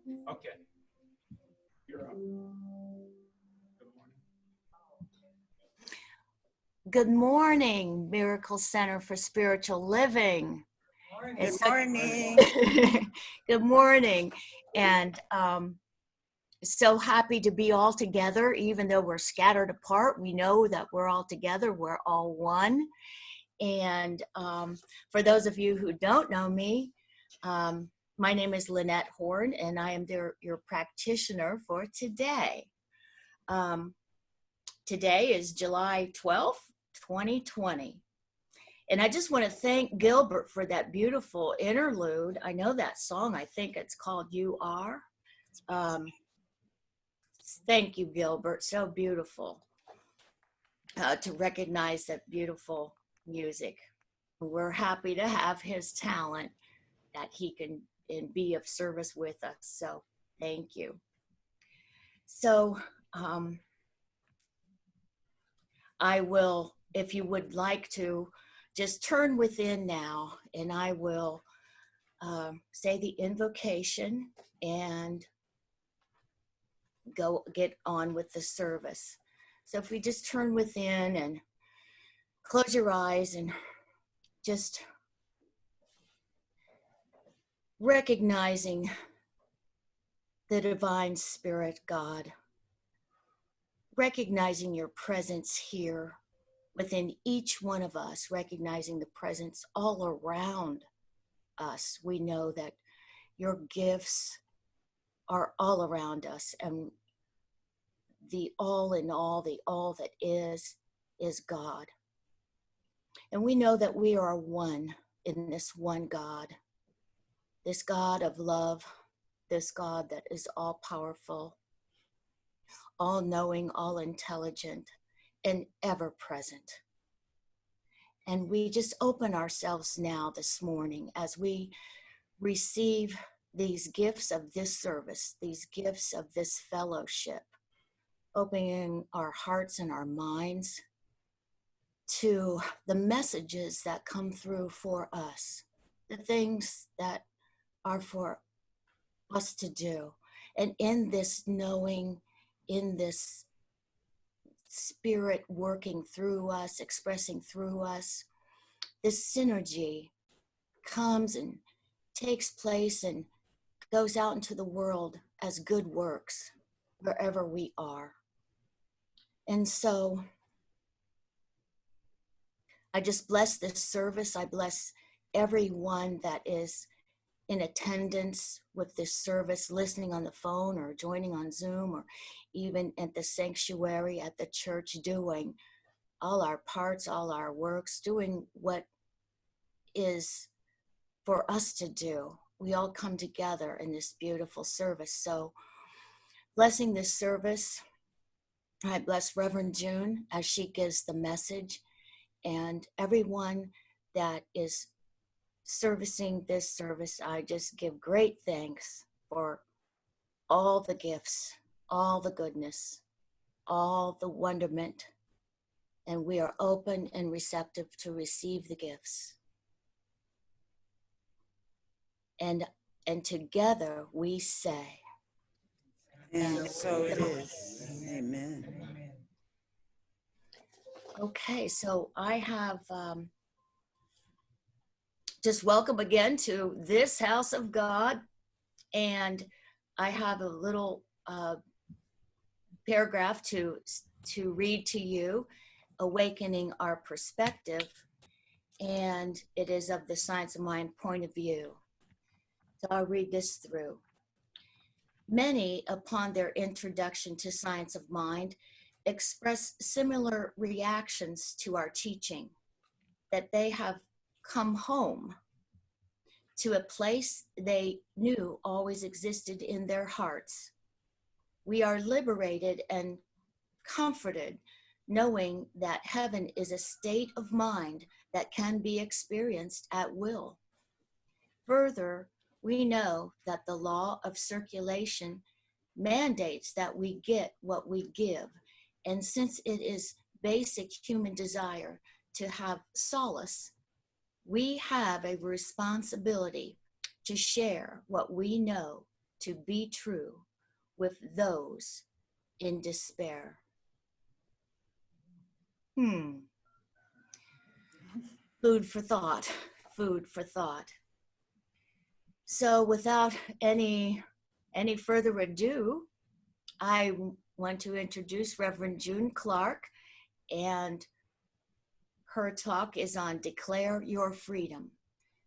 Okay, you're up. Good morning, Miracle Center for Spiritual Living. Good morning. Good morning. And so happy to be all together, even though we're scattered apart. We know that we're all together. We're all one. And for those of you who don't know me, my name is Lynette Horn, and I am your practitioner for today. Today is July 12th, 2020. And I just want to thank Gilbert for that beautiful interlude. I know that song. I think it's called You Are. Thank you, Gilbert. So beautiful to recognize that beautiful music. We're happy to have his talent that he can be of service with us. So thank you. So I will, if you would like to, just turn within now, and I will say the invocation and go get on with the service. So if we just turn within and close your eyes and just recognizing the divine spirit, God, recognizing your presence here within each one of us, recognizing the presence all around us. We know that your gifts are all around us, and the all in all, the all that is God. And we know that we are one in this one God, this God of love, this God that is all powerful, all knowing, all intelligent, and ever present. And we just open ourselves now this morning as we receive these gifts of this service, these gifts of this fellowship, opening our hearts and our minds to the messages that come through for us, the things that are for us to do. And in this knowing, in this spirit working through us, expressing through us, this synergy comes and takes place and goes out into the world as good works wherever we are. And so I just bless this service. I bless everyone that is in attendance with this service, listening on the phone or joining on Zoom, or even at the sanctuary at the church, doing all our parts, all our works, doing what is for us to do. We all come together in this beautiful service. So blessing this service, I bless Reverend June as she gives the message, and everyone that is servicing this service. I just give great thanks for all the gifts, all the goodness, all the wonderment, and we are open and receptive to receive the gifts. And together we say, And so it is. Amen. Okay, so I have just welcome again to this house of God, and I have a little paragraph to read to you, awakening our perspective, and it is of the science of mind point of view. So I'll read this through. Many, upon their introduction to science of mind, express similar reactions to our teaching, that they have come home to a place they knew always existed in their hearts. We are liberated and comforted knowing that heaven is a state of mind that can be experienced at will. Further, we know that the law of circulation mandates that we get what we give, and since it is basic human desire to have solace, we have a responsibility to share what we know to be true with those in despair. Food for thought, food for thought. So without any further ado, I want to introduce Reverend June Clark, and her talk is on Declare Your Freedom.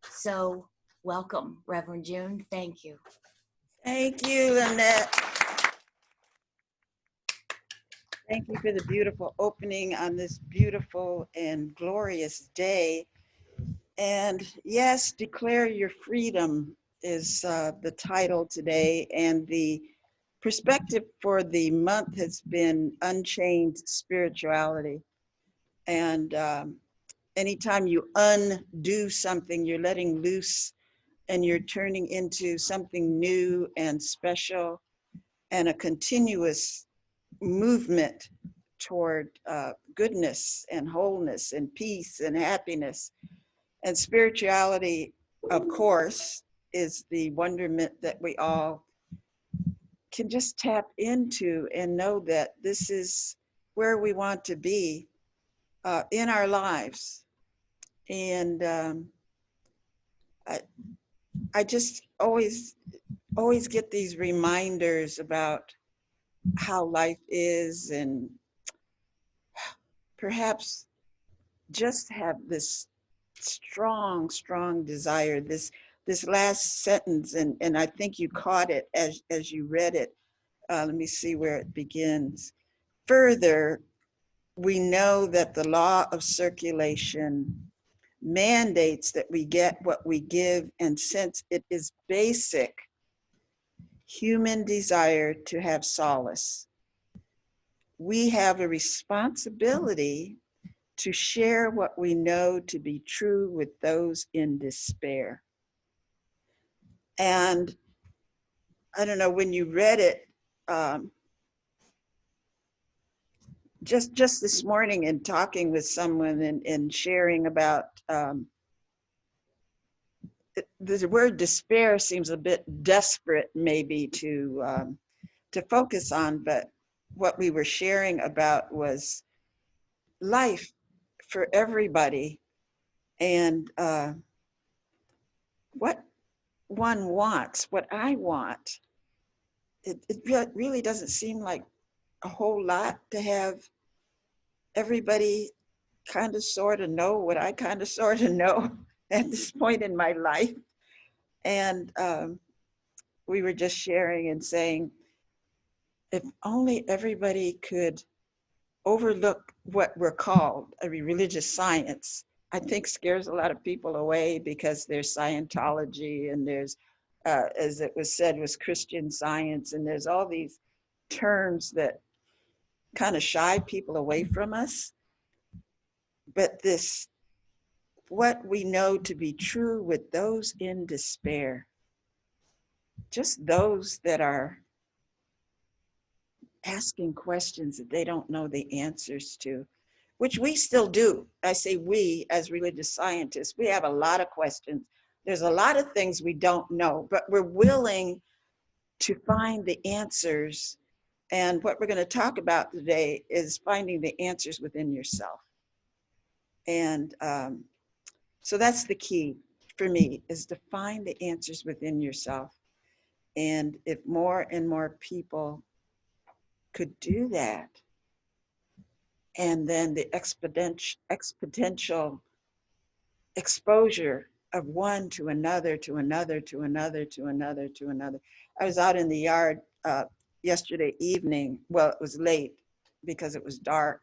So welcome, Reverend June. Thank you. Thank you, Lynette. Thank you for the beautiful opening on this beautiful and glorious day. And yes, Declare Your Freedom is the title today. And the perspective for the month has been unchained spirituality. And anytime you undo something, you're letting loose and you're turning into something new and special and a continuous movement toward goodness and wholeness and peace and happiness. And spirituality, of course, is the wonderment that we all can just tap into and know that this is where we want to be in our lives. And I just always get these reminders about how life is, and perhaps just have this strong desire. This last sentence, and I think you caught it as you read it. Let me see where it begins. Further, we know that the law of circulation mandates that we get what we give, and since it is basic human desire to have solace, we have a responsibility to share what we know to be true with those in despair. And I don't know, when you read it, just this morning and talking with someone and sharing about the word despair seems a bit desperate maybe to focus on, but what we were sharing about was life for everybody, and what one wants, what I want. It really doesn't seem like a whole lot to have everybody kind of sort of know what I kind of sort of know at this point in my life. And we were just sharing and saying, if only everybody could overlook what we're called, I mean, religious science, I think scares a lot of people away, because there's Scientology and there's, as it was said, was Christian Science, and there's all these terms that kind of shy people away from us. But this, what we know to be true with those in despair, just those that are asking questions that they don't know the answers to, which we still do. I say we, as religious scientists, we have a lot of questions. There's a lot of things we don't know, but we're willing to find the answers. And what we're going to talk about today is finding the answers within yourself. And so that's the key for me, is to find the answers within yourself. And if more and more people could do that, and then the exponential exposure of one to another, to another, to another, to another, to another. I was out in the yard yesterday evening. Well, it was late because it was dark,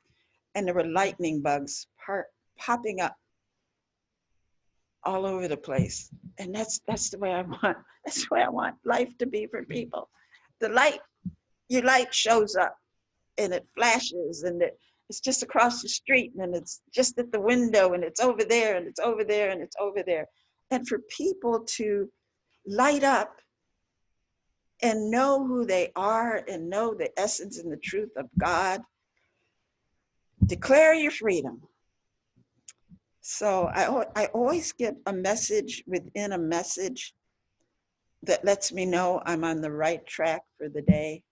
and there were lightning bugs popping up all over the place. And that's the way I want. That's the way I want life to be for people. The light, your light shows up, and it flashes, and it's just across the street, and it's just at the window, and it's over there, and it's over there, and it's over there. And for people to light up and know who they are and know the essence and the truth of God, declare your freedom. So I always get a message within a message that lets me know I'm on the right track for the day.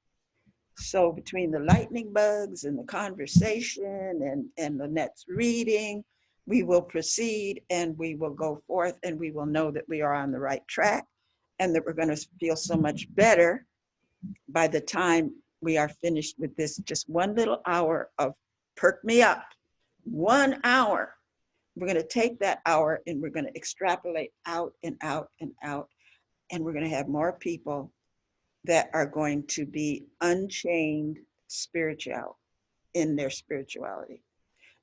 So between the lightning bugs and the conversation and Lynette's reading, we will proceed and we will go forth and we will know that we are on the right track and that we're going to feel so much better by the time we are finished with this just one little hour of perk me up. 1 hour. We're going to take that hour and we're going to extrapolate out and out and out. And we're going to have more people that are going to be unchained spiritual in their spirituality.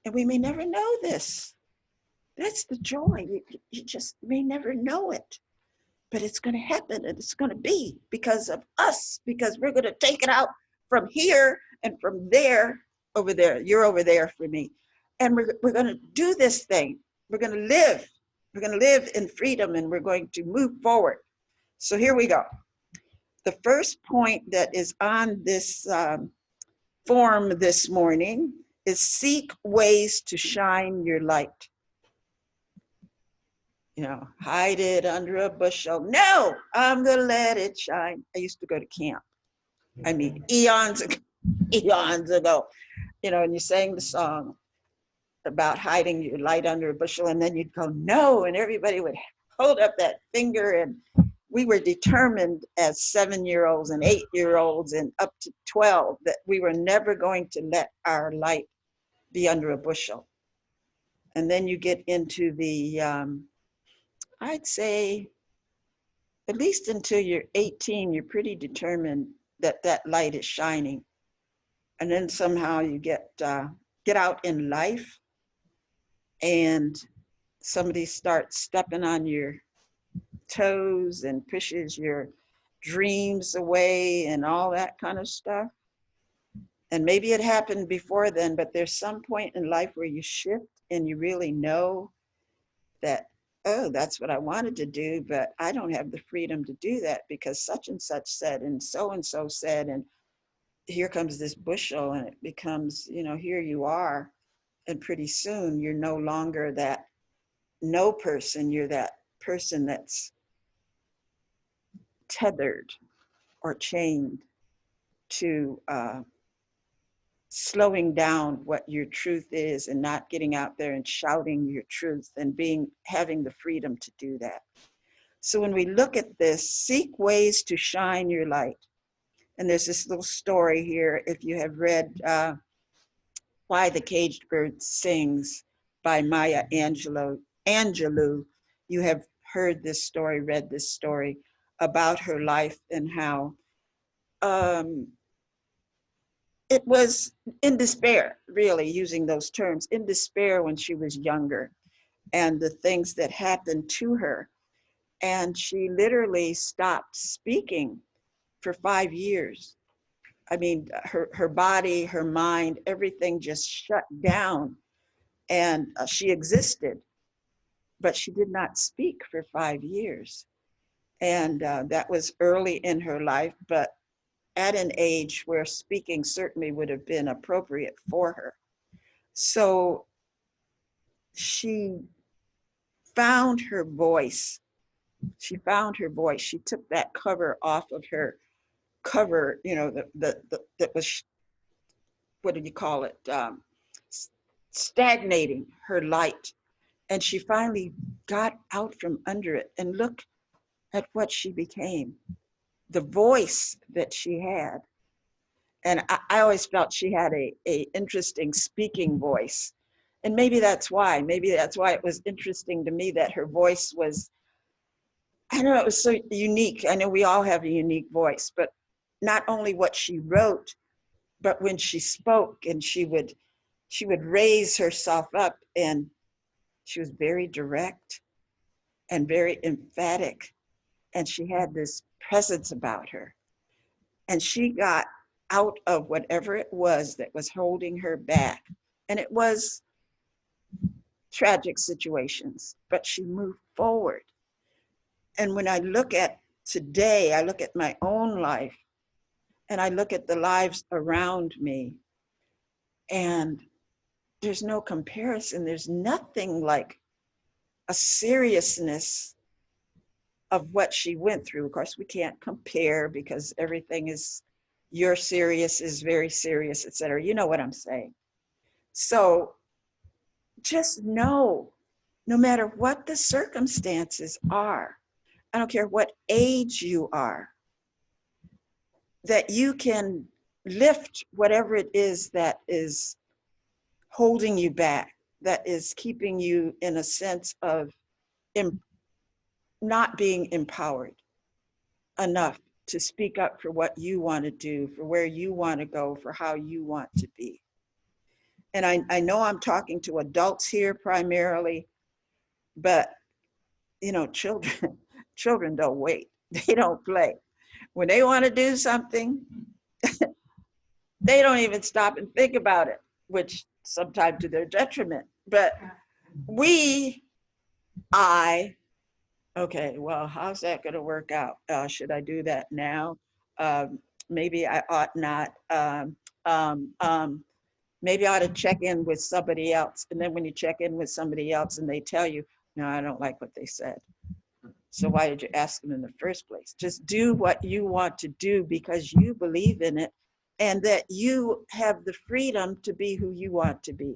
And we may never know this. That's the joy. You just may never know it. But it's going to happen and it's going to be because of us, because we're going to take it out from here and from there over there. You're over there for me. And we're going to do this thing. We're going to live. We're going to live in freedom and we're going to move forward. So here we go. The first point that is on this form this morning is seek ways to shine your light. You know, hide it under a bushel. No, I'm gonna let it shine. I used to go to camp. I mean, eons ago, you know, and you sang the song about hiding your light under a bushel, and then you'd go, no, and everybody would hold up that finger, and we were determined as 7-year-olds and 8-year-olds and up to 12 that we were never going to let our light be under a bushel. And then you get into the, I'd say, at least until you're 18, you're pretty determined that that light is shining. And then somehow you get out in life and somebody starts stepping on your toes and pushes your dreams away and all that kind of stuff. And maybe it happened before then, but there's some point in life where you shift and you really know that, oh, that's what I wanted to do, but I don't have the freedom to do that because such and such said, and so said, and here comes this bushel, and it becomes, you know, here you are. And pretty soon you're no longer that no person, you're that person that's tethered or chained to slowing down what your truth is and not getting out there and shouting your truth and having the freedom to do that. So when we look at this, seek ways to shine your light. And there's this little story here, if you have read Why the Caged Bird Sings by Maya Angelou, you have heard this story, read this story about her life and how it was in despair, really, using those terms, in despair when she was younger and the things that happened to her. And she literally stopped speaking for 5 years. I mean, her body, her mind, everything just shut down. And she existed, but she did not speak for 5 years. And that was early in her life, but at an age where speaking certainly would have been appropriate for her. So she found her voice. She found her voice. She took that cover off of her cover, you know, that was, what do you call it? Stagnating her light. And she finally got out from under it and look at what she became, the voice that she had. And I always felt she had a interesting speaking voice. And maybe that's why it was interesting to me that her voice was, I don't know, it was so unique. I know we all have a unique voice, but not only what she wrote, but when she spoke, and she would raise herself up, and she was very direct and very emphatic. And she had this presence about her. And she got out of whatever it was that was holding her back. And it was tragic situations, but she moved forward. And when I look at today, I look at my own life and I look at the lives around me, and there's no comparison. There's nothing like a seriousness of what she went through. Of course, we can't compare because everything is, you're serious is very serious, etc. You know what I'm saying. So just know, no matter what the circumstances are, I don't care what age you are, that you can lift whatever it is that is holding you back, that is keeping you in a sense of not being empowered enough to speak up for what you want to do, for where you want to go, for how you want to be. And I know I'm talking to adults here primarily, but you know, children don't wait. They don't play. When they want to do something, they don't even stop and think about it, which sometimes to their detriment. But okay, well, how's that going to work out? Should I do that now? Maybe I ought not. Maybe I ought to check in with somebody else. And then when you check in with somebody else and they tell you, no, I don't like what they said. So why did you ask them in the first place? Just do what you want to do because you believe in it and that you have the freedom to be who you want to be.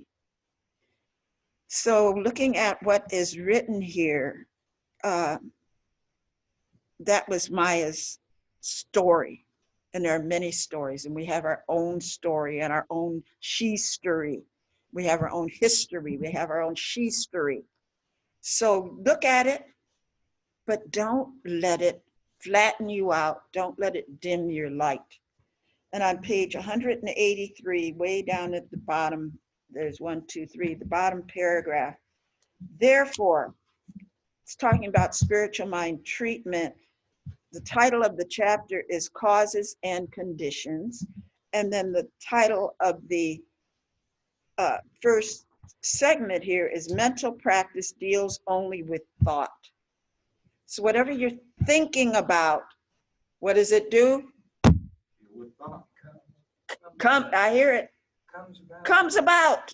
So looking at what is written here, that was Maya's story. And there are many stories, and we have our own story and our own she-story. We have our own history. We have our own she-story. So look at it, but don't let it flatten you out. Don't let it dim your light. And on page 183, way down at the bottom, there's 1, 2, 3, the bottom paragraph. Therefore, it's talking about spiritual mind treatment. The title of the chapter is Causes and Conditions. And then the title of the first segment here is Mental Practice Deals Only with Thought. So whatever you're thinking about, what does it do? With thought. I hear it. Comes about.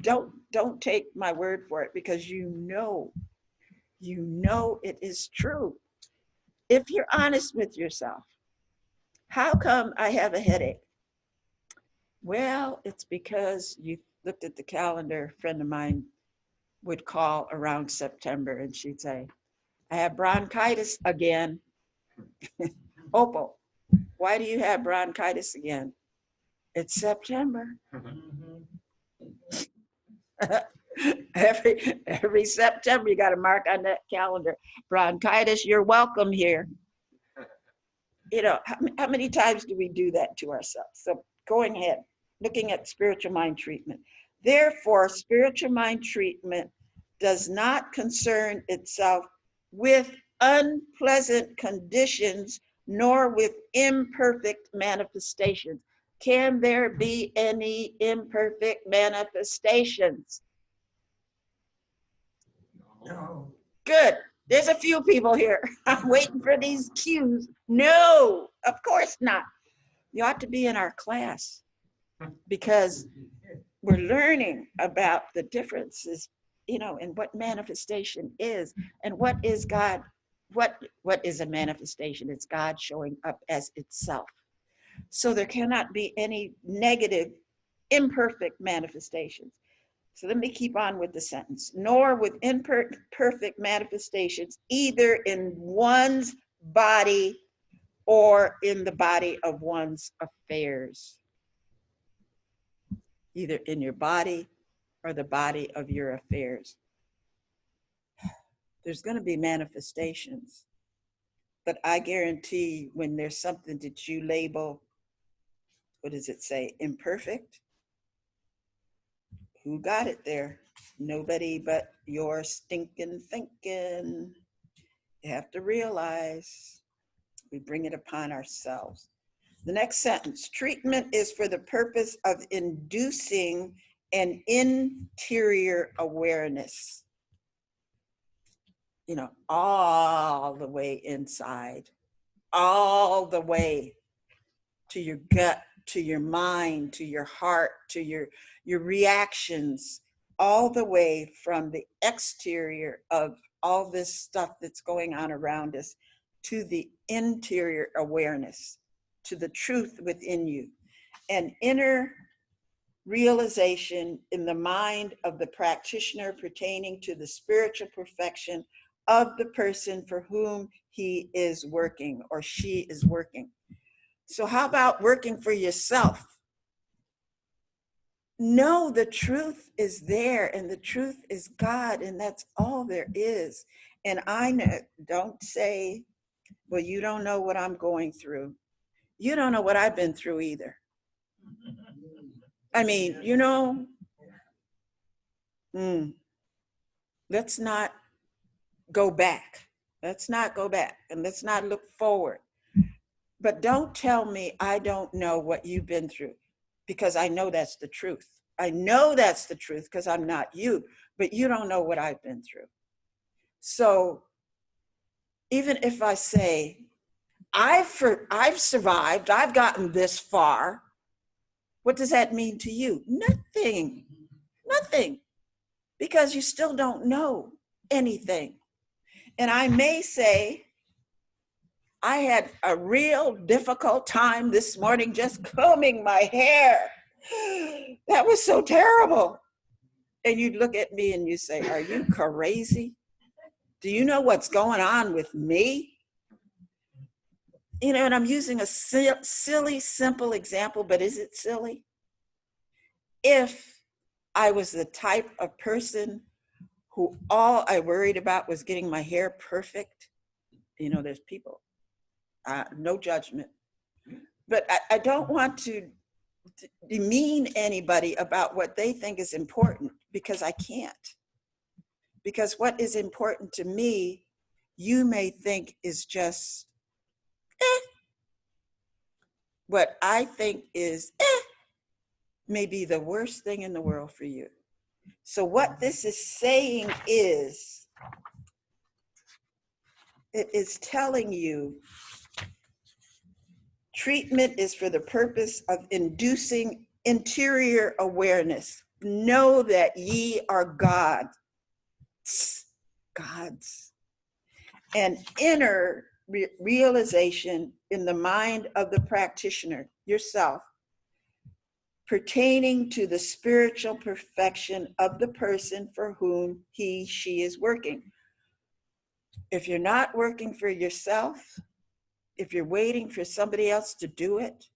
Don't take my word for it because you know it is true. If you're honest with yourself, how come I have a headache? Well, it's because you looked at the calendar. A friend of mine would call around September and she'd say, I have bronchitis again. Opal, why do you have bronchitis again? It's September. every September, you got to mark on that calendar. Bronchitis, you're welcome here. You know, how many times do we do that to ourselves? So going ahead, looking at spiritual mind treatment. Therefore, spiritual mind treatment does not concern itself with unpleasant conditions nor with imperfect manifestations. Can there be any imperfect manifestations? No. Good. There's a few people here. I'm waiting for these cues. No, of course not. You ought to be in our class because we're learning about the differences, you know, and what manifestation is and what is God. What is a manifestation? It's God showing up as itself. So there cannot be any negative, imperfect manifestations. So let me keep on with the sentence. Nor with imperfect manifestations, either in one's body or in the body of one's affairs. Either in your body or the body of your affairs. There's going to be manifestations, but I guarantee when there's something that you label, what does it say, imperfect? Who got it there? Nobody but your stinking thinking. You have to realize we bring it upon ourselves. The next sentence, treatment is for the purpose of inducing an interior awareness. You know, all the way inside, all the way to your gut, to your mind, to your heart, to your reactions, all the way from the exterior of all this stuff that's going on around us to the interior awareness, to the truth within you, an inner realization in the mind of the practitioner pertaining to the spiritual perfection of the person for whom he is working or she is working. So how about working for yourself? No, the truth is there, and the truth is God, and that's all there is. And I know, don't say, well, you don't know what I'm going through. You don't know what I've been through either. I mean, let's not go back. Let's not go back, and let's not look forward. But don't tell me I don't know what you've been through, because I know that's the truth. I know that's the truth because I'm not you, but you don't know what I've been through. So even if I say, I've survived, I've gotten this far, what does that mean to you? Nothing, nothing, because you still don't know anything. And I may say, I had a real difficult time this morning just combing my hair. That was so terrible. And you'd look at me and you say, are you crazy? Do you know what's going on with me? And I'm using a silly, simple example, but is it silly? If I was the type of person who all I worried about was getting my hair perfect, there's people, no judgment, but I don't want to demean anybody about what they think is important, because I can't. Because what is important to me, you may think is just what I think is may be the worst thing in the world for you. So what this is saying is, it is telling you treatment is for the purpose of inducing interior awareness. Know that ye are gods, an inner realization in the mind of the practitioner, yourself, pertaining to the spiritual perfection of the person for whom he, she is working. If you're not working for yourself, if you're waiting for somebody else to do it,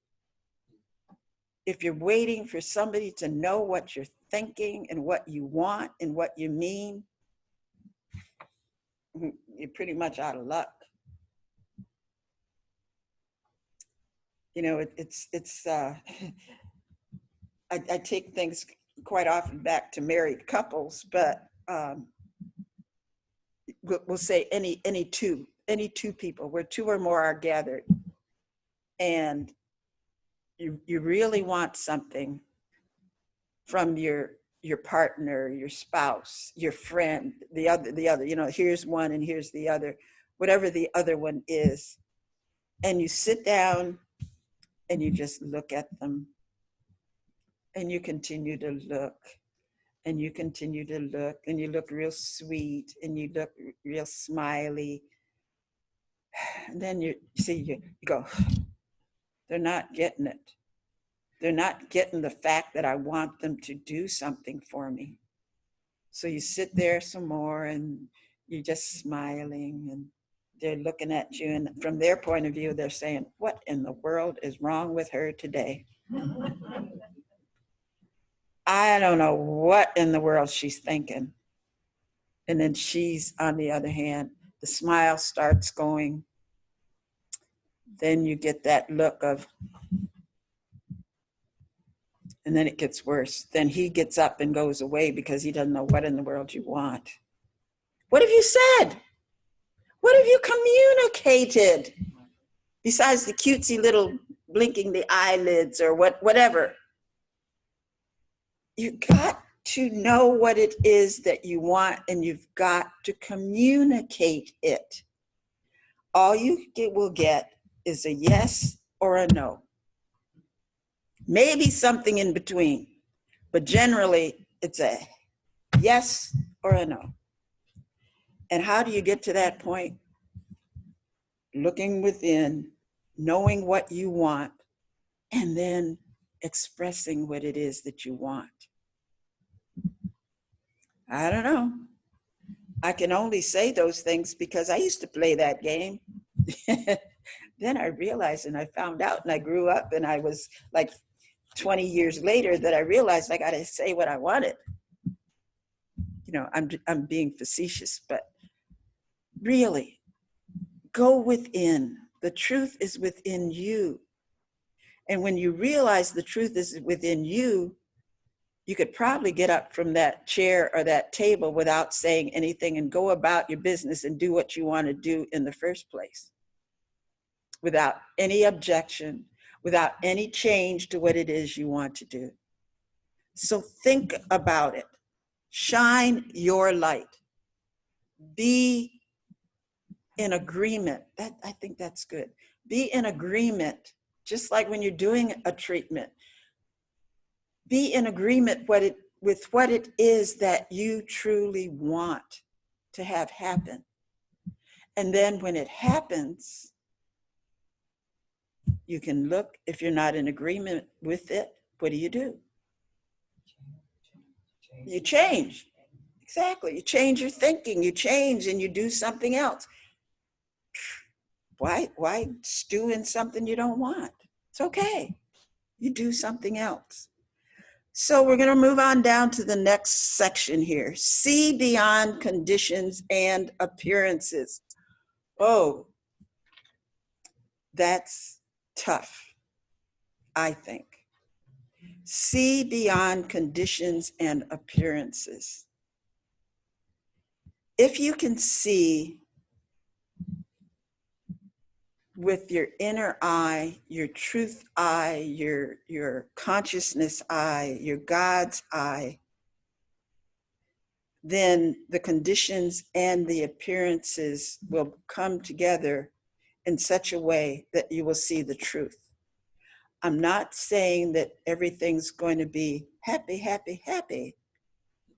if you're waiting for somebody to know what you're thinking and what you want and what you mean, you're pretty much out of luck. I take things quite often back to married couples, but we'll say any two people, where two or more are gathered, and you really want something from your partner, your spouse, your friend, the other, here's one and here's the other, whatever the other one is. And you sit down and you just look at them, and you continue to look, and you continue to look, and you look real sweet, and you look real smiley. And then you go, they're not getting it. They're not getting the fact that I want them to do something for me. So you sit there some more, and you're just smiling, and they're looking at you, and from their point of view, they're saying, what in the world is wrong with her today? I don't know what in the world she's thinking. And then she's, on the other hand, the smile starts going. Then you get that look of, and then it gets worse. Then he gets up and goes away because he doesn't know what in the world you want. What have you said? What have you communicated? Besides the cutesy little blinking the eyelids or whatever. You got to know what it is that you want, and you've got to communicate it. All you will get is a yes or a no. Maybe something in between, but generally it's a yes or a no. And how do you get to that point? Looking within, knowing what you want, and then expressing what it is that you want. I don't know. I can only say those things because I used to play that game. Then I realized and I found out and I grew up and I was like 20 years later that I realized I got to say what I wanted. You know, I'm being facetious, but really go within. The truth is within you. And when you realize the truth is within you, you could probably get up from that chair or that table without saying anything and go about your business and do what you want to do in the first place, without any objection, without any change to what it is you want to do. So think about it. Shine your light. Be in agreement. I think that's good. Be in agreement, just like when you're doing a treatment. Be in agreement with what it is that you truly want to have happen. And then when it happens, you can look, if you're not in agreement with it, what do? You change. Exactly. You change your thinking, you change and you do something else. Why stew in something you don't want? It's okay. You do something else. So we're going to move on down to the next section here. See beyond conditions and appearances. Oh, that's tough, I think. See beyond conditions and appearances. If you can see with your inner eye, your truth eye, your consciousness eye, your God's eye, then the conditions and the appearances will come together in such a way that you will see the truth. I'm not saying that everything's going to be happy, happy, happy.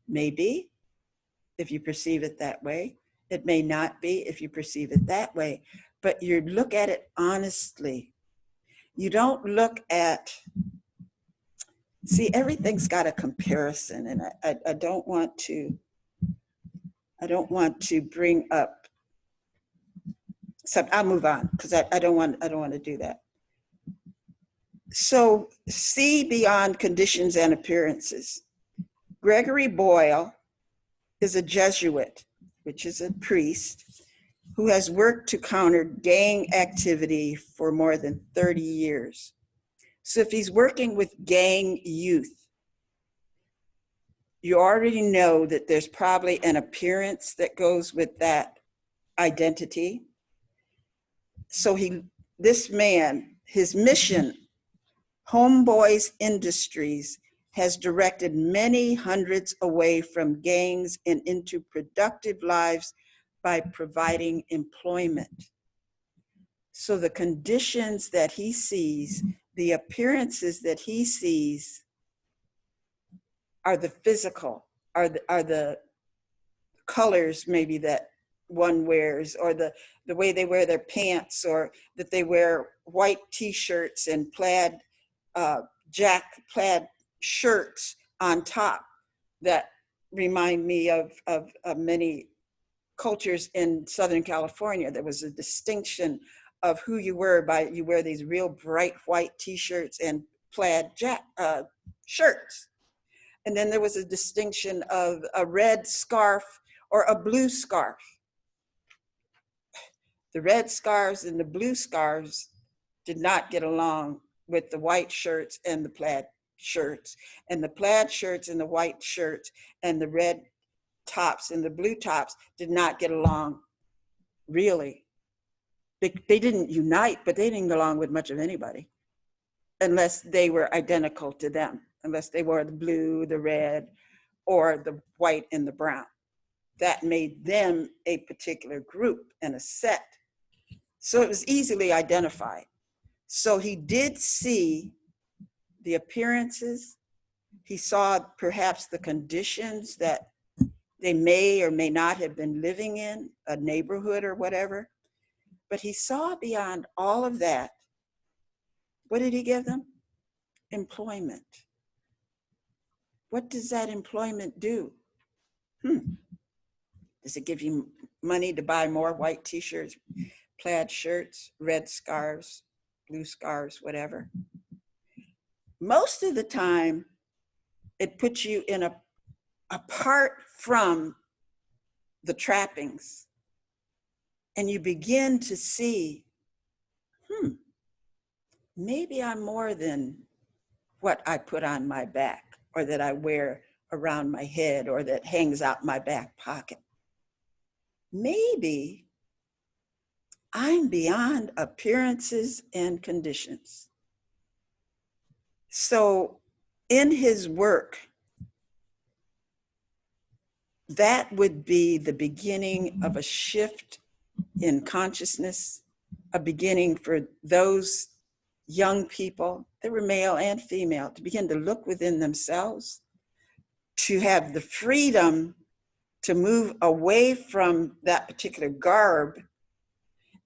Maybe, if you perceive it that way. It may not be if you perceive it that way, but you look at it honestly. You don't look at, see, everything's got a comparison, and I don't want to bring up, so I'll move on because I don't want to do that. So see beyond conditions and appearances. Gregory Boyle is a Jesuit, which is a priest, who has worked to counter gang activity for more than 30 years. So if he's working with gang youth, you already know that there's probably an appearance that goes with that identity. So this man, his mission, Homeboys Industries, has directed many hundreds away from gangs and into productive lives by providing employment. So the conditions that he sees, the appearances that he sees are the physical, are the colors maybe that one wears, or the way they wear their pants, or that they wear white t-shirts and plaid shirts on top that remind me of many cultures in Southern California. There was a distinction of who you were by, you wear these real bright white t-shirts and plaid shirts. And then there was a distinction of a red scarf or a blue scarf. The red scarves and the blue scarves did not get along with the white shirts and the plaid shirts, and the plaid shirts and the white shirts and the red tops and the blue tops did not get along, really. They didn't unite, but they didn't get along with much of anybody unless they were identical to them, unless they wore the blue, the red, or the white and the brown. That made them a particular group and a set. So it was easily identified. So he did see the appearances. He saw perhaps the conditions that they may or may not have been living in, a neighborhood or whatever. But he saw beyond all of that. What did he give them? Employment. What does that employment do? Does it give you money to buy more white t-shirts, plaid shirts, red scarves, blue scarves, whatever? Most of the time, it puts you in apart from the trappings, and you begin to see, maybe I'm more than what I put on my back, or that I wear around my head, or that hangs out my back pocket. Maybe I'm beyond appearances and conditions. So in his work, that would be the beginning of a shift in consciousness, a beginning for those young people, they were male and female, to begin to look within themselves, to have the freedom to move away from that particular garb,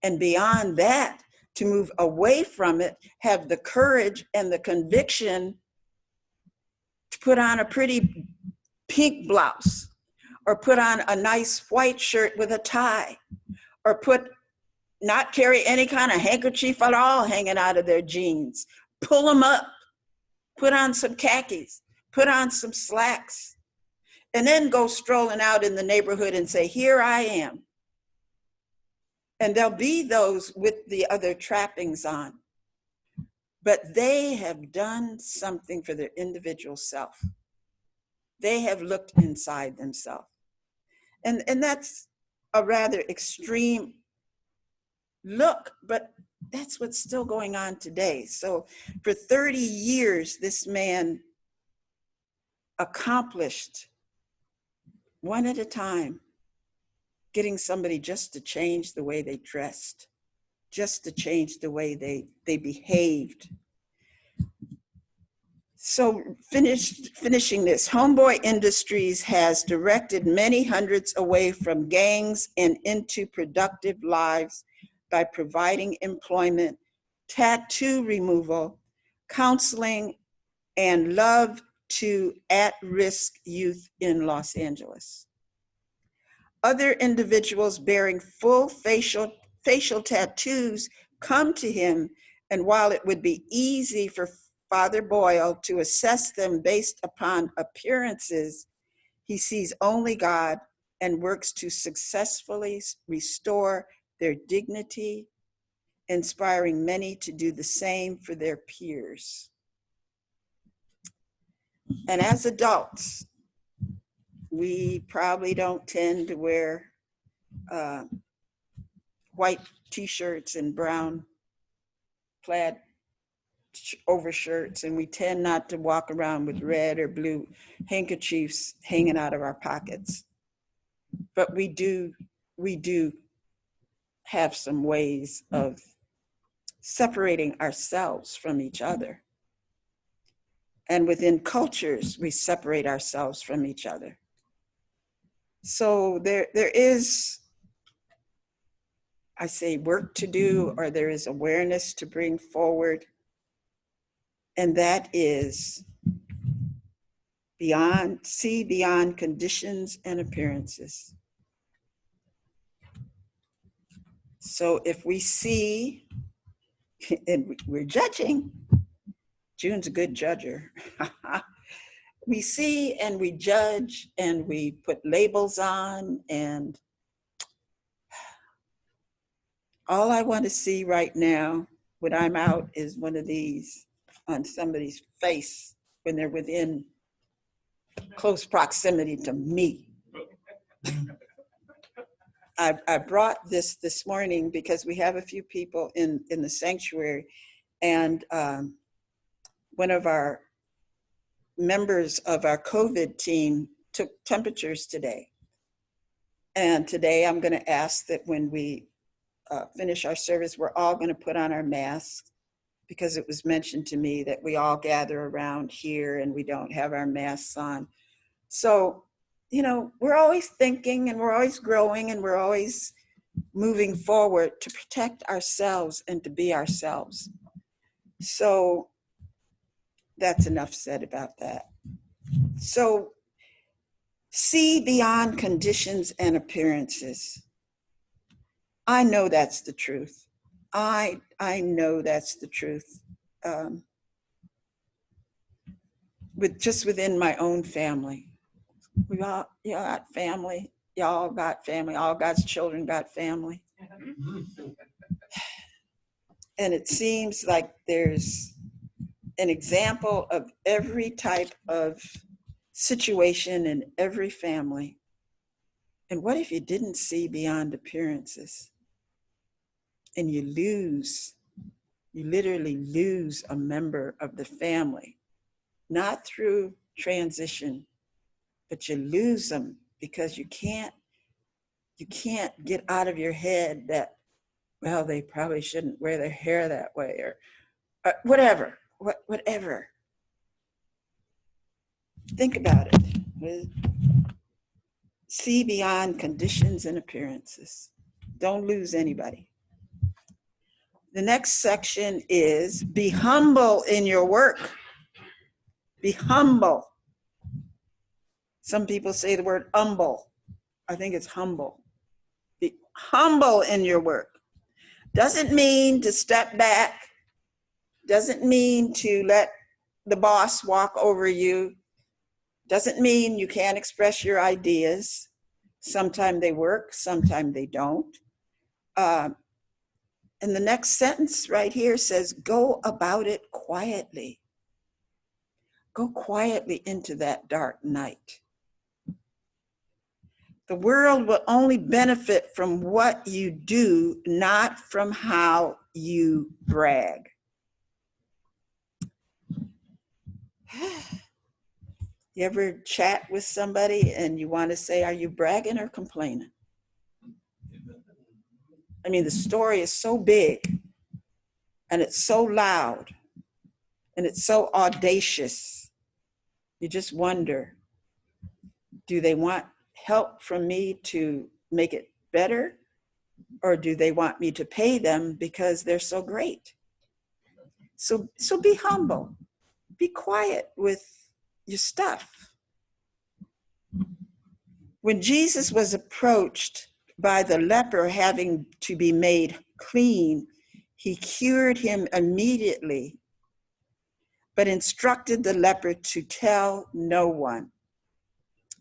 and beyond that, to move away from it, have the courage and the conviction to put on a pretty pink blouse, or put on a nice white shirt with a tie, or not carry any kind of handkerchief at all hanging out of their jeans. Pull them up, put on some khakis, put on some slacks, and then go strolling out in the neighborhood and say, here I am. And there'll be those with the other trappings on, but they have done something for their individual self. They have looked inside themselves. And that's a rather extreme look, but that's what's still going on today. So for 30 years, this man accomplished, one at a time, getting somebody just to change the way they dressed, just to change the way they behaved. So finishing this, Homeboy Industries has directed many hundreds away from gangs and into productive lives by providing employment, tattoo removal, counseling, and love to at-risk youth in Los Angeles. Other individuals bearing full facial tattoos come to him, and while it would be easy for Father Boyle to assess them based upon appearances, he sees only God and works to successfully restore their dignity, inspiring many to do the same for their peers. And as adults, we probably don't tend to wear white t-shirts and brown plaid overshirts, and we tend not to walk around with red or blue handkerchiefs hanging out of our pockets. But we do have some ways of separating ourselves from each other. And within cultures, we separate ourselves from each other. So there is, I say, work to do, or there is awareness to bring forward. And that is see beyond conditions and appearances. So if we see, and we're judging, June's a good judger. We see and we judge and we put labels on, and all I want to see right now when I'm out is one of these on somebody's face when they're within close proximity to me. I brought this morning because we have a few people in the sanctuary, and one of our members of our COVID team took temperatures today. And today I'm going to ask that when we finish our service, we're all going to put on our masks, because it was mentioned to me that we all gather around here and we don't have our masks on. So we're always thinking and we're always growing and we're always moving forward to protect ourselves and to be ourselves. So that's enough said about that. So see beyond conditions and appearances. I know that's the truth. I know that's the truth. Within my own family. We all got family. Y'all got family. All God's children got family. And it seems like there's an example of every type of situation in every family. And what if you didn't see beyond appearances? And you literally lose a member of the family, not through transition, but you lose them because you can't get out of your head that, well, they probably shouldn't wear their hair that way, or whatever. Think about it. See beyond conditions and appearances. Don't lose anybody. The next section is be humble in your work. Be humble. Some people say the word humble. I think it's humble. Be humble in your work. Doesn't mean to step back. Doesn't mean to let the boss walk over you. Doesn't mean you can't express your ideas. Sometimes they work, sometimes they don't. And the next sentence right here says, go about it quietly. Go quietly into that dark night. The world will only benefit from what you do, not from how you brag. You ever chat with somebody and you want to say, are you bragging or complaining? I mean, the story is so big and it's so loud and it's so audacious. You just wonder, do they want help from me to make it better? Or do they want me to pay them because they're so great? So be humble. Be quiet with your stuff. When Jesus was approached by the leper having to be made clean, he cured him immediately, but instructed the leper to tell no one.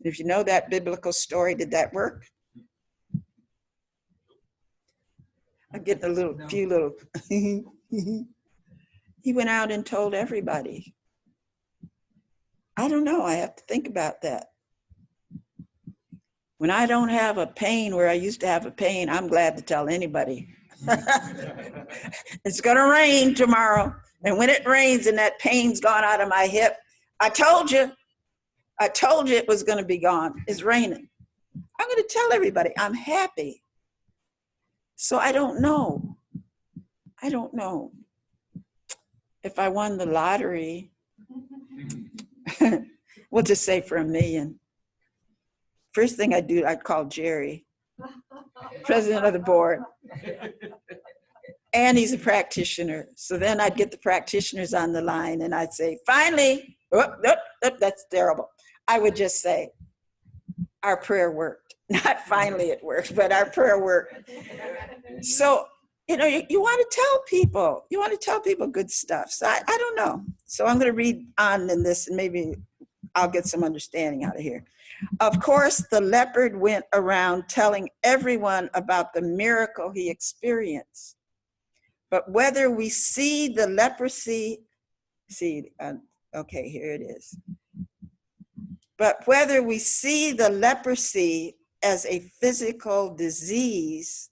If you know that biblical story, did that work? I'm getting a few little. He went out and told everybody. I don't know. I have to think about that. When I don't have a pain where I used to have a pain, I'm glad to tell anybody. It's going to rain tomorrow. And when it rains and that pain's gone out of my hip, I told you it was going to be gone. It's raining. I'm going to tell everybody I'm happy. So I don't know if I won the lottery. We'll just say for $1 million. First thing I'd do, I'd call Jerry, president of the board. And he's a practitioner. So then I'd get the practitioners on the line and I'd say, finally, that's terrible. I would just say, our prayer worked. Not finally it worked, but our prayer worked. So, you want to tell people. You want to tell people good stuff. So I don't know. So I'm going to read on in this and maybe I'll get some understanding out of here. Of course, the leopard went around telling everyone about the miracle he experienced. But whether we see the leprosy, okay, here it is. But whether we see the leprosy as a physical disease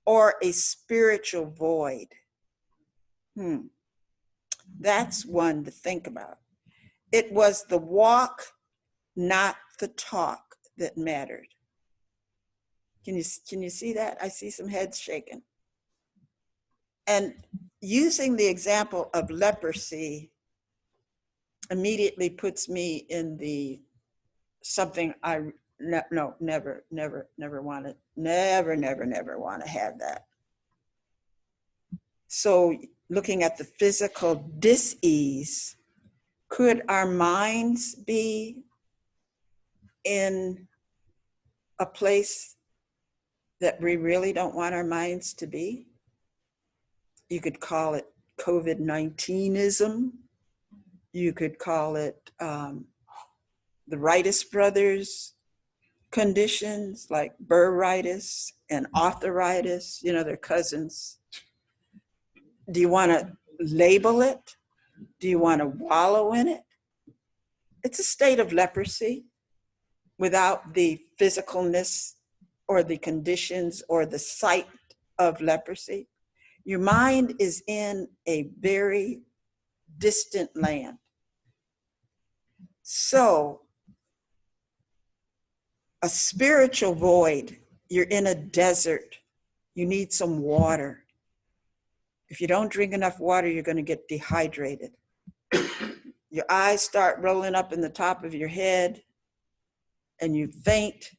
or a spiritual void, that's one to think about. It was the walk, not the talk, that mattered. Can you see that? I see some heads shaking. And using the example of leprosy immediately puts me in something I no, never, never, never want to, never want to have that. So looking at the physical dis-ease, could our minds be in a place that we really don't want our minds to be? You could call it COVID-19ism. You could call it the Wrightus brothers conditions, like burritis and arthritis, they're cousins. Do you want to label it? Do you want to wallow in it? It's a state of leprosy without the physicalness or the conditions or the sight of leprosy. Your mind is in a very distant land. So, a spiritual void, you're in a desert, you need some water. If you don't drink enough water, you're going to get dehydrated. Your eyes start rolling up in the top of your head and you faint.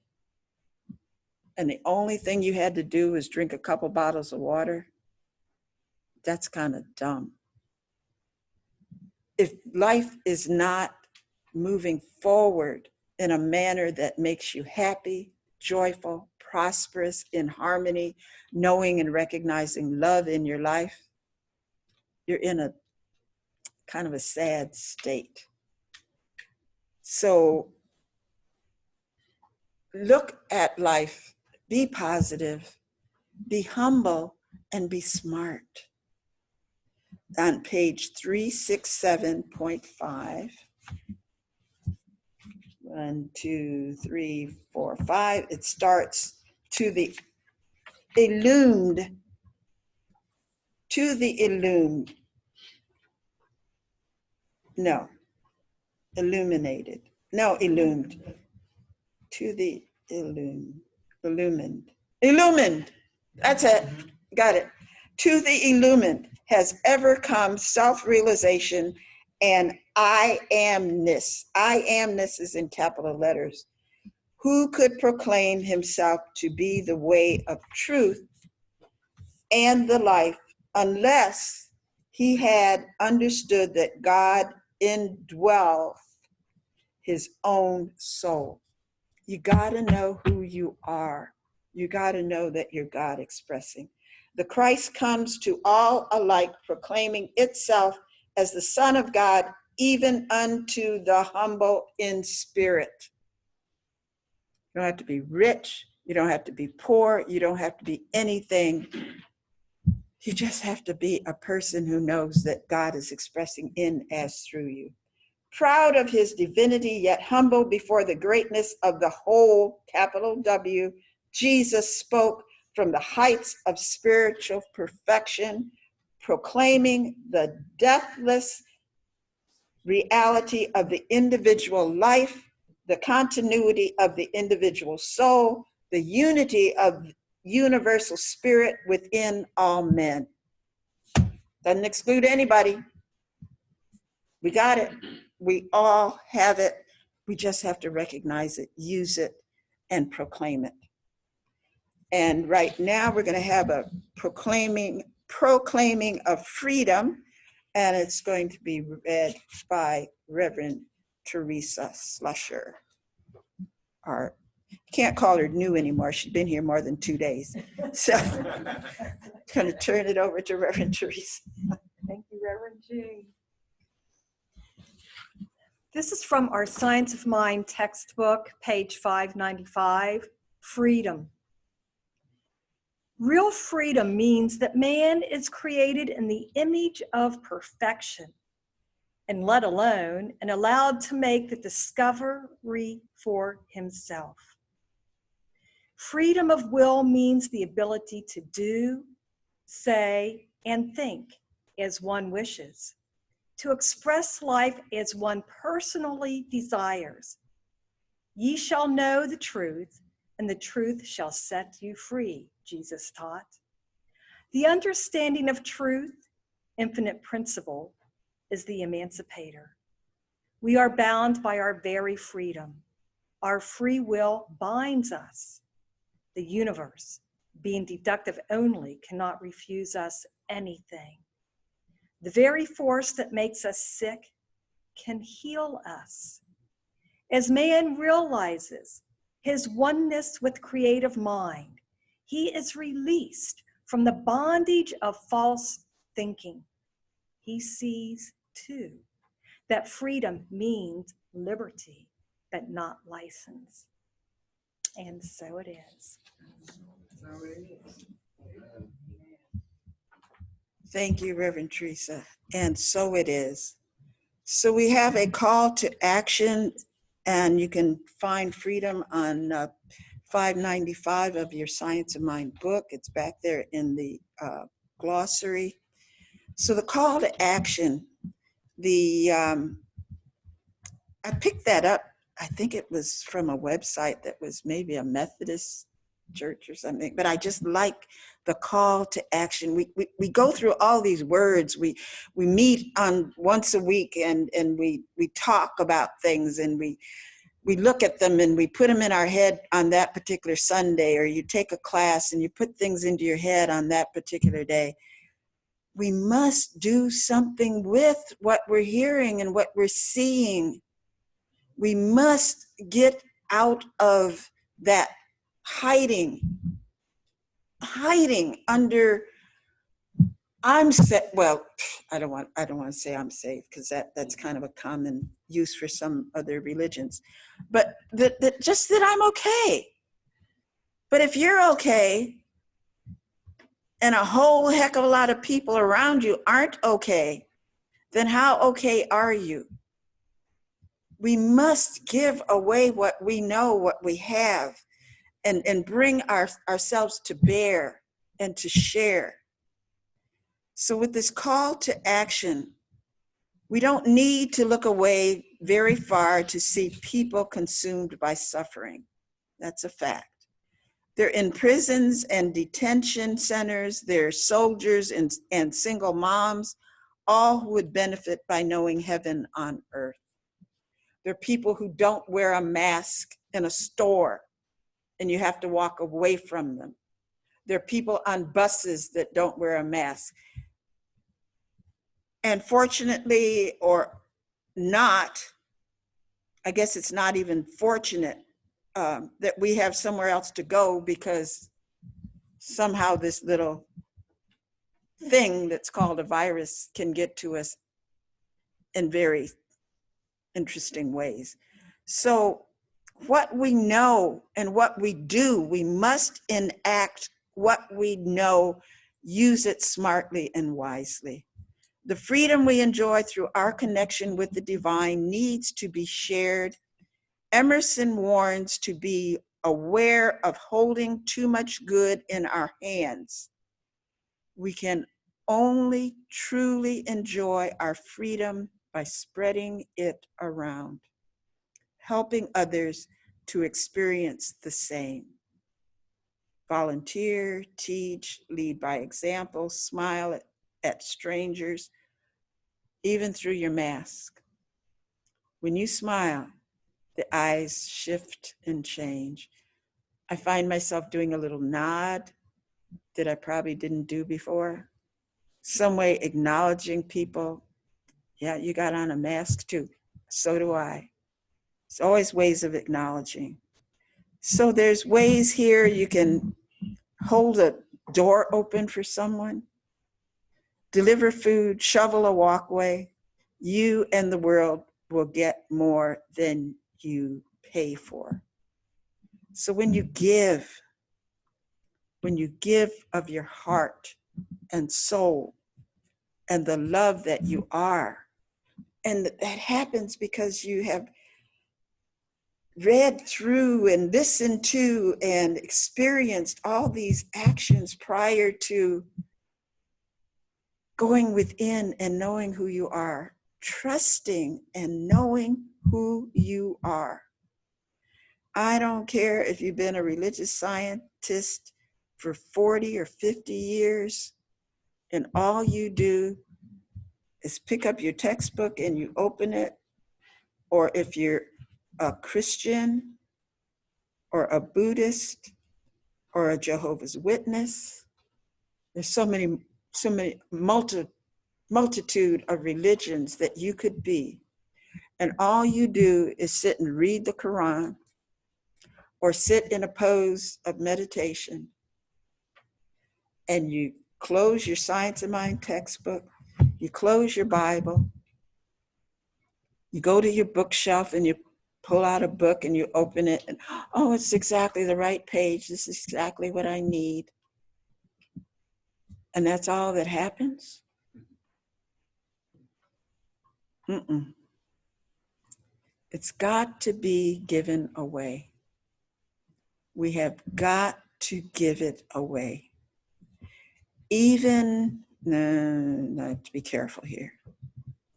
And the only thing you had to do is drink a couple bottles of water. That's kind of dumb. If life is not moving forward in a manner that makes you happy, joyful, prosperous, in harmony, knowing and recognizing love in your life, you're in a kind of a sad state. So look at life, be positive, be humble, and be smart. On page 367.5, 1, 2, 3, 4, 5, it starts to the illumined, illuminated, to the illumined, that's it, got it. To the illumined has ever come self-realization and I amness. I amness is in capital letters. Who could proclaim himself to be the way of truth and the life unless he had understood that God indwells his own soul? You got to know who you are. You got to know that you're God expressing. The Christ comes to all alike, proclaiming itself as the Son of God, even unto the humble in spirit. You don't have to be rich. You don't have to be poor. You don't have to be anything. You just have to be a person who knows that God is expressing in as through you. Proud of his divinity, yet humble before the greatness of the whole, capital W, Jesus spoke from the heights of spiritual perfection, proclaiming the deathless reality of the individual life, the continuity of the individual soul, the unity of universal spirit within all men. Doesn't exclude anybody. We got it. We all have it. We just have to recognize it, use it, and proclaim it. And right now we're going to have a proclaiming of freedom, and it's going to be read by Reverend Theresa Slusher. Can't call her new anymore. She's been here more than 2 days. So I'm going to turn it over to Reverend Theresa. Thank you, Reverend G. This is from our Science of Mind textbook, page 595, Freedom. Real freedom means that man is created in the image of perfection and let alone and allowed to make the discovery for himself. Freedom of will means the ability to do, say, and think as one wishes, to express life as one personally desires. Ye shall know the truth, and the truth shall set you free, Jesus taught. The understanding of truth, infinite principle, is the emancipator. We are bound by our very freedom, Our free will binds us. The universe, being deductive only, cannot refuse us anything. The very force that makes us sick can heal us. As man realizes his oneness with creative mind, he is released from the bondage of false thinking. He sees, too, that freedom means liberty, but not license. And so it is. Thank you, Reverend Theresa. And so it is. So we have a call to action, and you can find freedom on 595 of your Science of Mind book. It's back there in the glossary. So the call to action, I picked that up. I think it was from a website that was maybe a Methodist church or something, but I just like the call to action. We go through all these words. We meet on once a week and we talk about things, and we look at them and we put them in our head on that particular Sunday, or you take a class and you put things into your head on that particular day. We must do something with what we're hearing and what we're seeing. We must get out of that hiding under I'm safe. Well, I don't want to say I'm safe, because that's kind of a common use for some other religions. But just that I'm okay. But if you're okay and a whole heck of a lot of people around you aren't okay, then how okay are you? We must give away what we know, what we have, and bring ourselves to bear and to share. So with this call to action, we don't need to look away very far to see people consumed by suffering. That's a fact. They're in prisons and detention centers. They're soldiers and single moms, all who would benefit by knowing heaven on earth. They're people who don't wear a mask in a store and you have to walk away from them. There are people on buses that don't wear a mask. And fortunately or not, I guess it's not even fortunate that we have somewhere else to go, because somehow this little thing that's called a virus can get to us in very interesting ways. So what we know and what we do, we must enact what we know, use it smartly and wisely. The freedom we enjoy through our connection with the divine needs to be shared. Emerson warns to be aware of holding too much good in our hands. We can only truly enjoy our freedom by spreading it around, helping others to experience the same. Volunteer, teach, lead by example, smile at strangers, even through your mask. When you smile, the eyes shift and change. I find myself doing a little nod that I probably didn't do before. Some way acknowledging people. Yeah, you got on a mask too. So do I. It's always ways of acknowledging. So there's ways here you can hold a door open for someone, deliver food, shovel a walkway. You and the world will get more than you pay for. So when you give of your heart and soul and the love that you are, and that happens because you have read through and listened to and experienced all these actions prior to going within and knowing who you are, trusting and knowing who you are. I don't care if you've been a religious scientist for 40 or 50 years, and all you do is pick up your textbook and you open it, or if you're a Christian or a Buddhist or a Jehovah's Witness. There's so many multitude of religions that you could be. And all you do is sit and read the Quran or sit in a pose of meditation, and you close your Science of Mind textbook, you close your Bible, you go to your bookshelf and you pull out a book and you open it and, oh, it's exactly the right page. This is exactly what I need. And that's all that happens? Mm-mm. It's got to be given away. We have got to give it away. Even, no, I have to be careful here.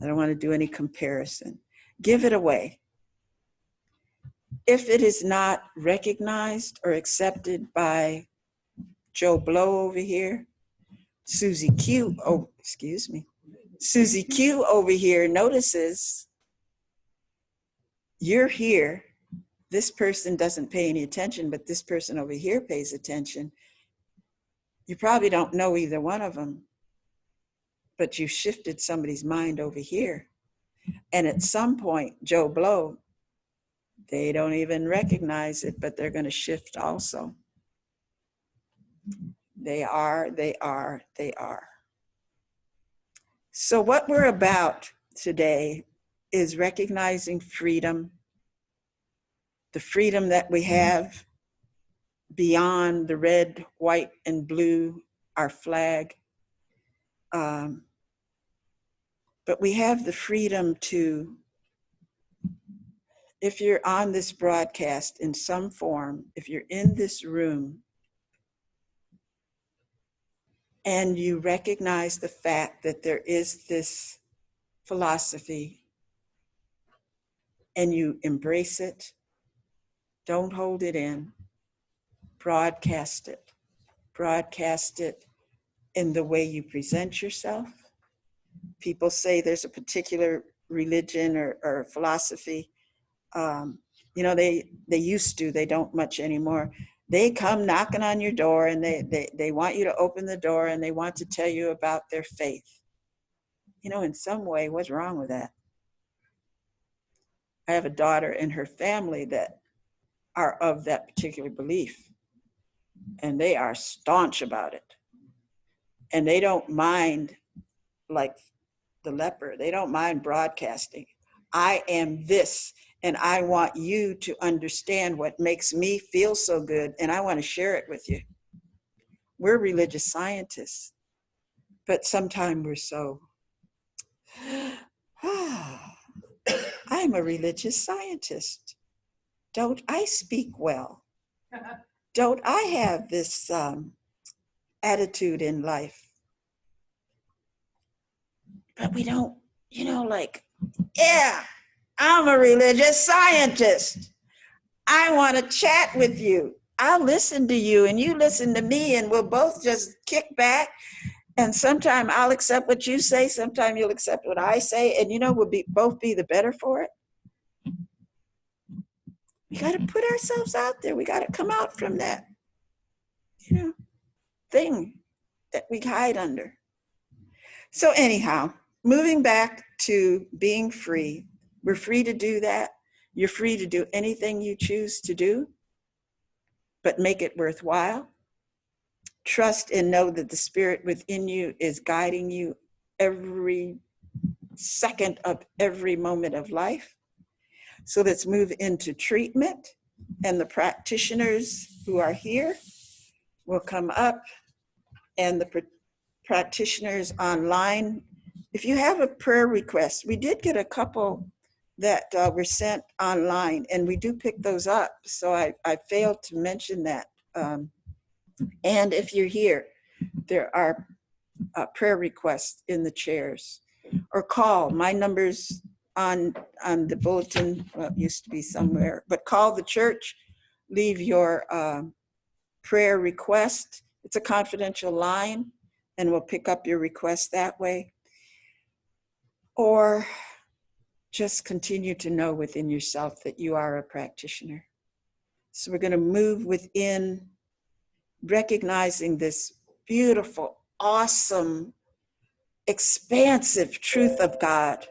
I don't want to do any comparison. Give it away. If it is not recognized or accepted by Joe Blow over here, Susie Q, oh, excuse me, Susie Q over here notices you're here. This person doesn't pay any attention, but this person over here pays attention. You probably don't know either one of them, but you shifted somebody's mind over here. And at some point, Joe Blow, they don't even recognize it, but they're going to shift also. They are. So what we're about today is recognizing freedom, the freedom that we have beyond the red, white, and blue, our flag. But we have the freedom to, if you're on this broadcast in some form, if you're in this room, and you recognize the fact that there is this philosophy and you embrace it, don't hold it in, broadcast it. Broadcast it in the way you present yourself. People say there's a particular religion or philosophy. They used to, they don't much anymore. They come knocking on your door and they want you to open the door and they want to tell you about their faith. In some way, what's wrong with that? I have a daughter and her family that are of that particular belief, and they are staunch about it. And they don't mind, like the leper, they don't mind broadcasting. I am this, and I want you to understand what makes me feel so good, and I want to share it with you. We're religious scientists, but sometimes we're so, I'm a religious scientist. Don't I speak well? Don't I have this attitude in life? But we don't, yeah, I'm a religious scientist. I want to chat with you. I'll listen to you and you listen to me, and we'll both just kick back. And sometime I'll accept what you say. Sometime you'll accept what I say. And we'll both be the better for it. We got to put ourselves out there. We got to come out from that, thing that we hide under. So anyhow, moving back to being free, we're free to do that. You're free to do anything you choose to do, but make it worthwhile. Trust and know that the spirit within you is guiding you every second of every moment of life. So let's move into treatment, and the practitioners who are here will come up, and the practitioners online. If you have a prayer request, we did get a couple that were sent online, and we do pick those up. So I failed to mention that. And if you're here, there are prayer requests in the chairs, or call. My number's on the bulletin. Well, it used to be somewhere, but call the church, leave your prayer request. It's a confidential line, and we'll pick up your request that way. Or just continue to know within yourself that you are a practitioner. So we're going to move within, recognizing this beautiful, awesome, expansive truth of God.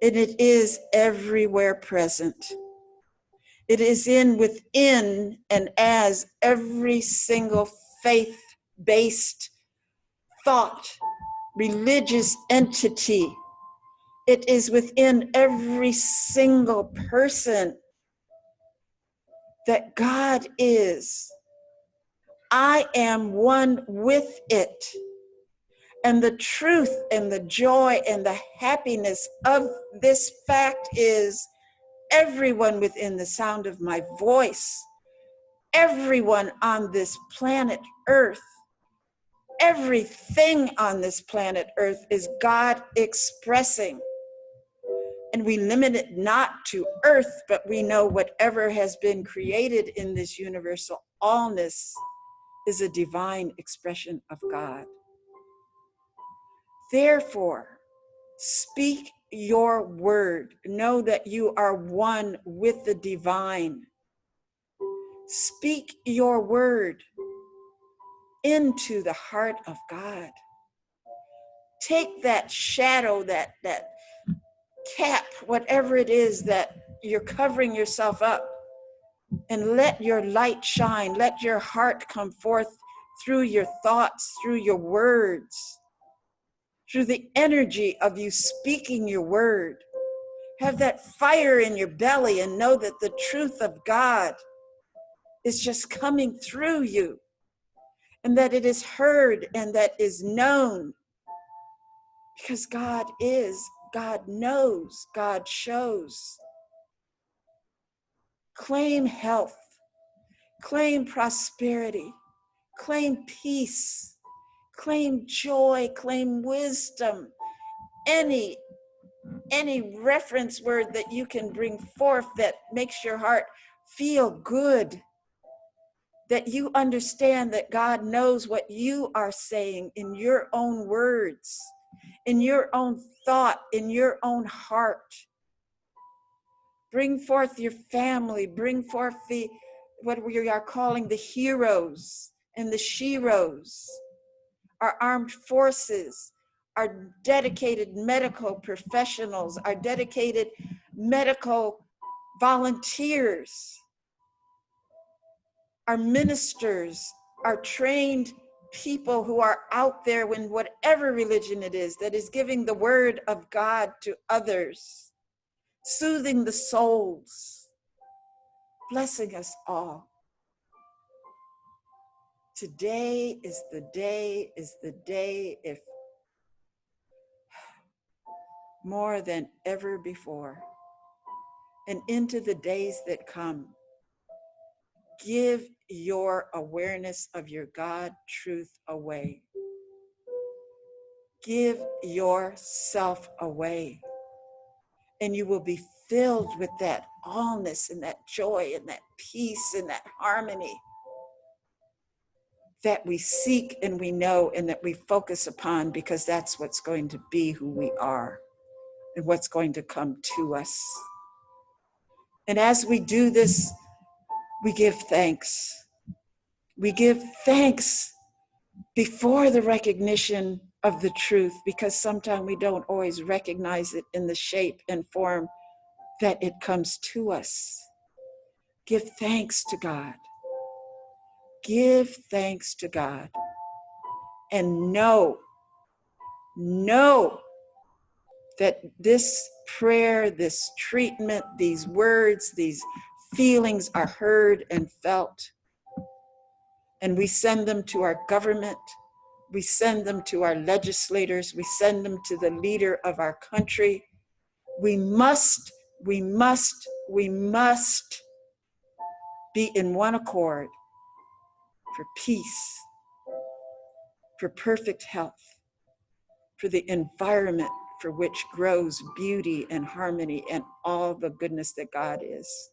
And it is everywhere present. It is within and as every single faith-based thought, religious entity. It is within every single person that God is. I am one with it. And the truth and the joy and the happiness of this fact is everyone within the sound of my voice, everyone on this planet Earth, everything on this planet Earth is God expressing. And we limit it not to Earth, but we know whatever has been created in this universal allness is a divine expression of God. Therefore, speak your word. Know that you are one with the divine. Speak your word into the heart of God. Take that shadow, that cap, whatever it is that you're covering yourself up, and let your light shine. Let your heart come forth through your thoughts, through your words, through the energy of you speaking your word. Have that fire in your belly and know that the truth of God is just coming through you, and that it is heard and that is known, because God is, God knows, God shows. Claim health, claim prosperity, claim peace, claim joy, claim wisdom. Any reference word that you can bring forth that makes your heart feel good, that you understand that God knows what you are saying in your own words, in your own thought, in your own heart. Bring forth your family, bring forth what we are calling the heroes and the sheroes, our armed forces, our dedicated medical professionals, our dedicated medical volunteers, our ministers, our trained people who are out there in whatever religion it is that is giving the word of God to others, soothing the souls, blessing us all. Today is the day, if more than ever before, and into the days that come. Give your awareness of your God truth away. Give yourself away, and you will be filled with that allness and that joy and that peace and that harmony that we seek and we know and that we focus upon, because that's what's going to be who we are and what's going to come to us. And as we do this, we give thanks. We give thanks before the recognition of the truth, because sometimes we don't always recognize it in the shape and form that it comes to us. Give thanks to God. Give thanks to God. And know that this prayer, this treatment, these words, these feelings are heard and felt. And we send them to our government. We send them to our legislators. We send them to the leader of our country. We must be in one accord for peace, for perfect health, for the environment for which grows beauty and harmony and all the goodness that God is.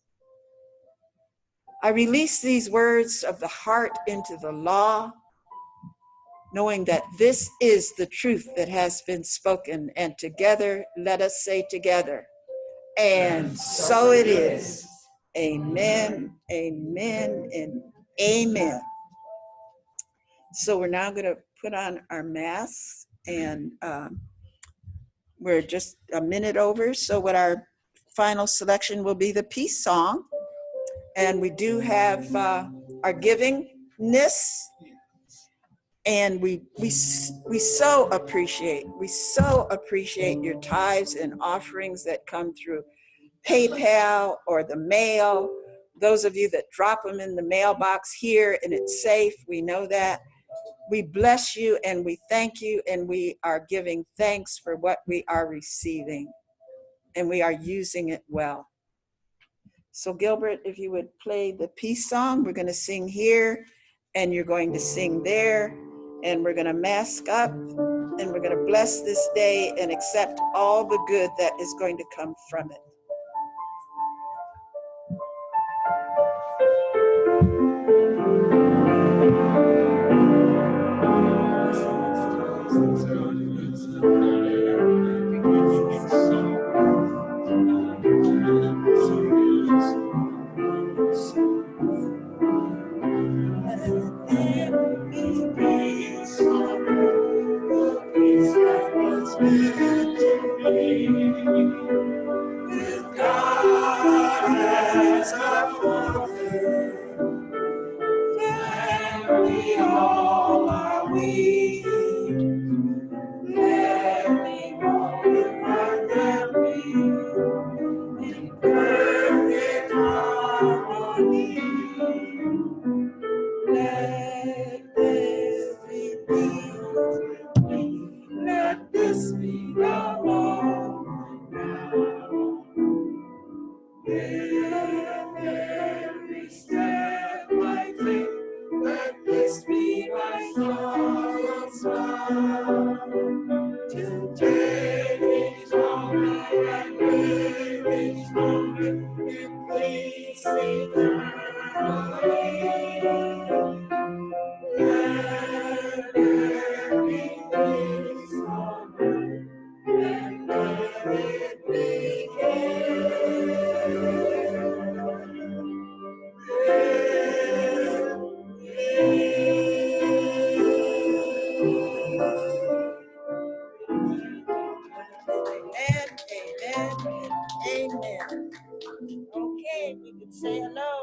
I release these words of the heart into the law, knowing that this is the truth that has been spoken. And together, let us say together, and so it is. Amen, amen, and amen. So we're now going to put on our masks, and we're just a minute over. So what our final selection will be the peace song. And we do have our givingness, and we so appreciate your tithes and offerings that come through PayPal or the mail. Those of you that drop them in the mailbox here and it's safe, we know that. We bless you and we thank you, and we are giving thanks for what we are receiving, and we are using it well. So Gilbert, if you would play the peace song, we're going to sing here and you're going to sing there, and we're going to mask up, and we're going to bless this day and accept all the good that is going to come from it. With God as our Father, and we all are weak. Let me walk in our family in perfect harmony. Let this be peace. Let this be the moment now. With every step I take, let this be my song smile. To take each moment and live each moment in peace eternally. Let there be peace on earth, and let it begin. Amen, amen, amen. Okay, we can say hello.